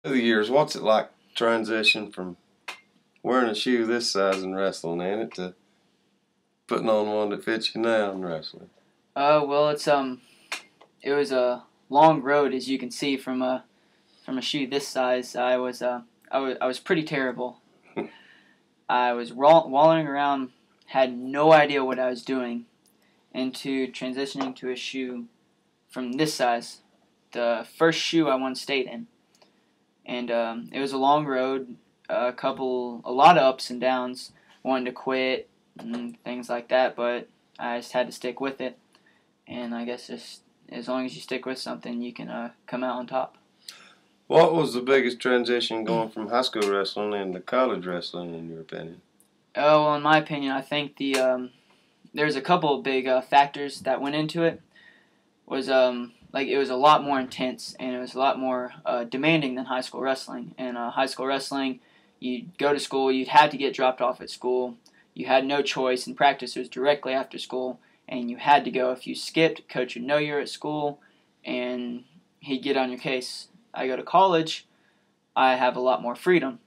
Through the years, what's it like transition from wearing a shoe this size and wrestling in it to putting on one that fits you now and wrestling? Well, it was a long road, as you can see from a shoe this size. I was pretty terrible. I was wallowing around, had no idea what I was doing, into transitioning to a shoe from this size, the first shoe I won state in, and it was a long road, a lot of ups and downs, wanting to quit and things like that, but I just had to stick with it, and I guess just as long as you stick with something, you can come out on top. What was the biggest transition going from high school wrestling into college wrestling, in your opinion? Oh, well, in my opinion, I think there's a couple of big factors that went into it. Was like it was a lot more intense and it was a lot more demanding than high school wrestling. In high school wrestling, you'd go to school, you'd have to get dropped off at school. You had no choice, and practice was directly after school, and you had to go. If you skipped, coach would know you're at school, and he'd get on your case. I go to college, I have a lot more freedom.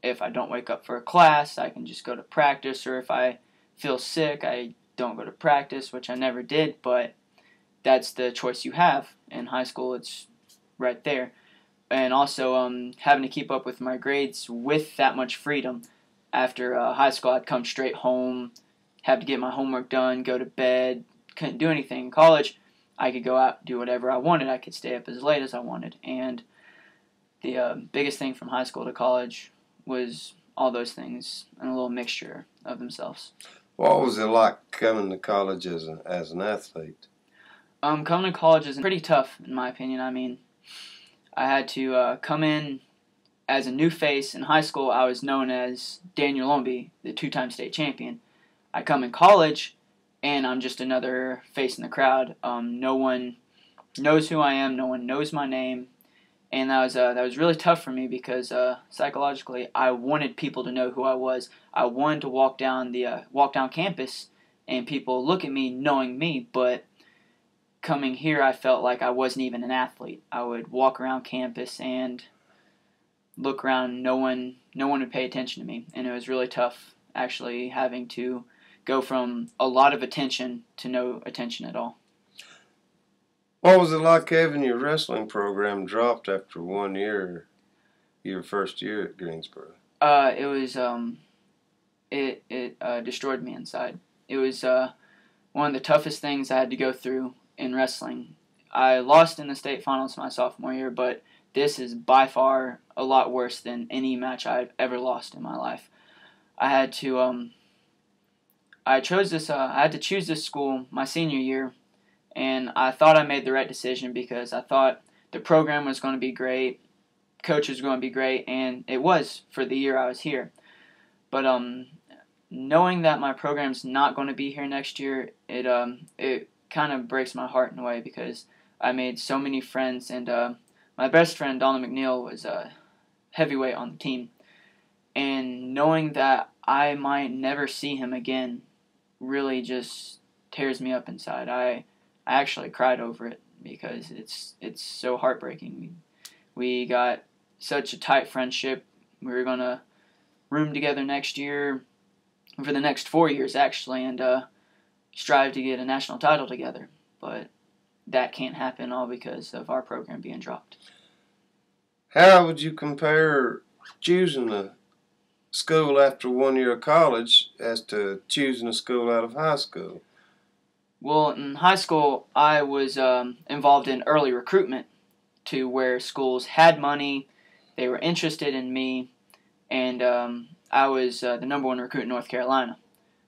If I don't wake up for a class, I can just go to practice, or if I feel sick, I don't go to practice, which I never did, but that's the choice you have. In high school, it's right there. And also having to keep up with my grades with that much freedom. After high school, I'd come straight home, have to get my homework done, go to bed, couldn't do anything. In college, I could go out, do whatever I wanted. I could stay up as late as I wanted. And the biggest thing from high school to college was all those things and a little mixture of themselves. What was it like coming to college as an athlete? Coming to college is pretty tough, in my opinion. I mean, I had to come in as a new face. In high school, I was known as Daniel Ownbey, the two-time state champion. I come in college, and I'm just another face in the crowd. No one knows who I am. No one knows my name, and that was really tough for me because psychologically, I wanted people to know who I was. I wanted to walk down campus, and people look at me knowing me, but coming here, I felt like I wasn't even an athlete. I would walk around campus and look around. No one would pay attention to me, and it was really tough actually having to go from a lot of attention to no attention at all. What was it like having your wrestling program dropped after 1 year, your first year at Greensboro? It was it destroyed me inside. It was one of the toughest things I had to go through in wrestling. I lost in the state finals my sophomore year, but this is by far a lot worse than any match I've ever lost in my life. I had to I had to choose this school my senior year, and I thought I made the right decision because I thought the program was going to be great, coach was going to be great, and it was for the year I was here. But knowing that my program's not going to be here next year, it kind of breaks my heart in a way because I made so many friends, and my best friend Donald McNeil was a heavyweight on the team, and knowing that I might never see him again really just tears me up inside. I actually cried over it because it's so heartbreaking. We got such a tight friendship. We were gonna room together next year, for the next 4 years actually, and strive to get a national title together. But that can't happen all because of our program being dropped. How would you compare choosing a school after 1 year of college as to choosing a school out of high school? Well, in high school, I was involved in early recruitment to where schools had money, they were interested in me, and I was the number one recruit in North Carolina.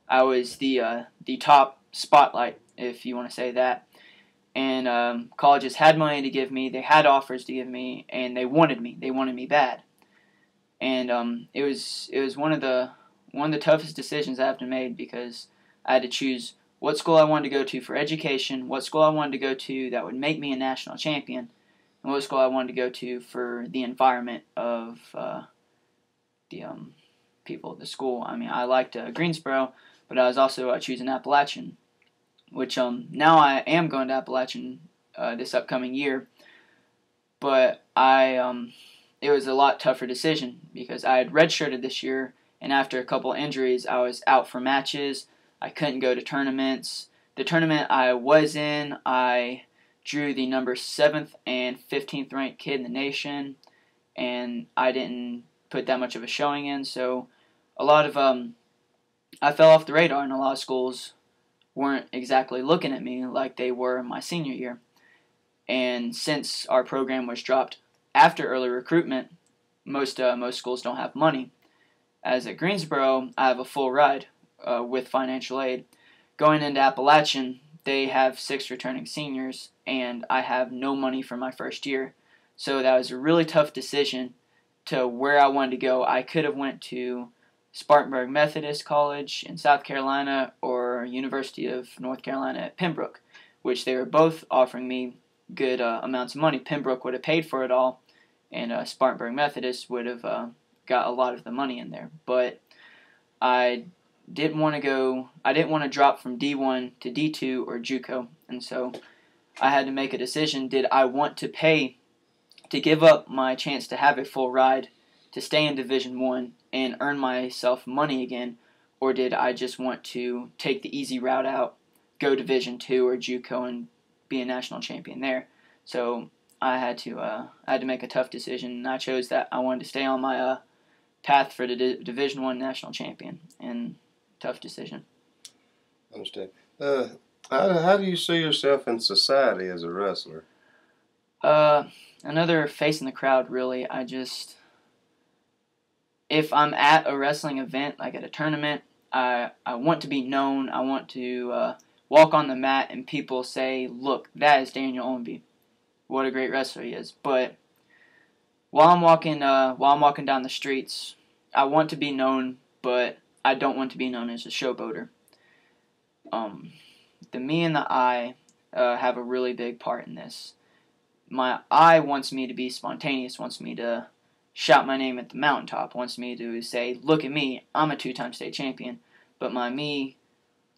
I was the top spotlight, if you want to say that. And colleges had money to give me, they had offers to give me, and they wanted me. They wanted me bad. And it was one of the toughest decisions I have to make because I had to choose what school I wanted to go to for education, what school I wanted to go to that would make me a national champion, and what school I wanted to go to for the environment of the people at the school. I mean, I liked Greensboro, but I was also choosing Appalachian, which now I am going to Appalachian this upcoming year. But it was a lot tougher decision because I had redshirted this year, and after a couple injuries, I was out for matches. I couldn't go to tournaments. The tournament I was in, I drew the number 7th and 15th ranked kid in the nation, and I didn't put that much of a showing in, so a lot of I fell off the radar, and a lot of schools weren't exactly looking at me like they were my senior year. And since our program was dropped after early recruitment, most schools don't have money. As at Greensboro, I have a full ride with financial aid. Going into Appalachian, they have 6 returning seniors, and I have no money for my first year. So that was a really tough decision to where I wanted to go. I could have went to Spartanburg Methodist College in South Carolina or University of North Carolina at Pembroke, which they were both offering me good amounts of money. Pembroke would have paid for it all, and Spartanburg Methodist would have got a lot of the money in there. But I didn't want to drop from D1 to D2 or JUCO, and so I had to make a decision. Did I want to pay to give up my chance to have a full ride to stay in Division I and earn myself money again, or did I just want to take the easy route out, go Division II or JUCO and be a national champion there? So I had to make a tough decision, and I chose that I wanted to stay on my path for the Division I national champion, and tough decision. Understand. How do you see yourself in society as a wrestler? Another face in the crowd, really. If I'm at a wrestling event, like at a tournament, I want to be known. I want to walk on the mat and people say, "Look, that is Daniel Ownbey. What a great wrestler he is." But while I'm walking down the streets, I want to be known, but I don't want to be known as a showboater. The me and the I have a really big part in this. My I wants me to be spontaneous, wants me to shout my name at the mountaintop, wants me to say, "Look at me, I'm a 2-time state champion." But my me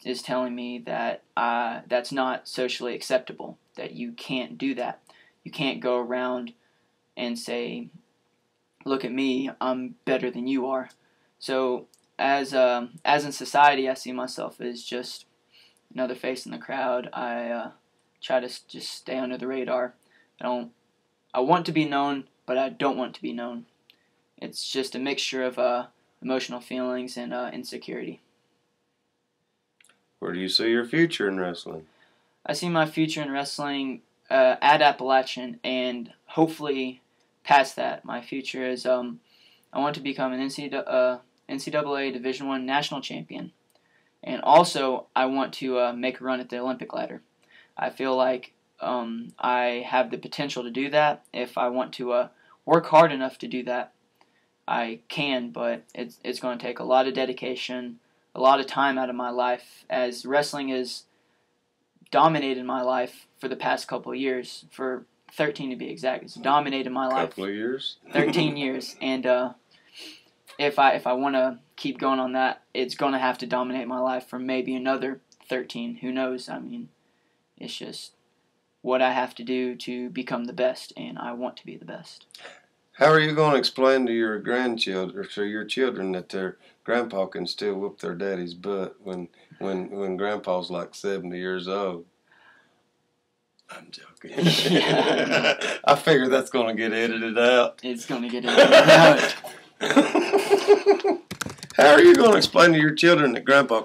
is telling me that that's not socially acceptable, that you can't do that. You can't go around and say, "Look at me, I'm better than you are." So as in society, I see myself as just another face in the crowd. I try to just stay under the radar. I want to be known, but I don't want to be known. It's just a mixture of emotional feelings and insecurity. Where do you see your future in wrestling? I see my future in wrestling at Appalachian, and hopefully past that. My future is I want to become an NCAA Division I national champion, and also I want to make a run at the Olympic ladder. I feel like I have the potential to do that. If I want to work hard enough to do that, I can, but it's going to take a lot of dedication, a lot of time out of my life, as wrestling has dominated my life for the past couple of years, for 13 to be exact. It's dominated my life. Couple of years? 13 years, and if I want to keep going on that, it's going to have to dominate my life for maybe another 13. Who knows? I mean, it's just what I have to do to become the best, and I want to be the best. How are you going to explain to your grandchildren, or to your children, that their grandpa can still whoop their daddy's butt when grandpa's like 70 years old? I'm joking. Yeah. I figure that's going to get edited out. It's going to get edited out. How are you going to explain to your children that grandpa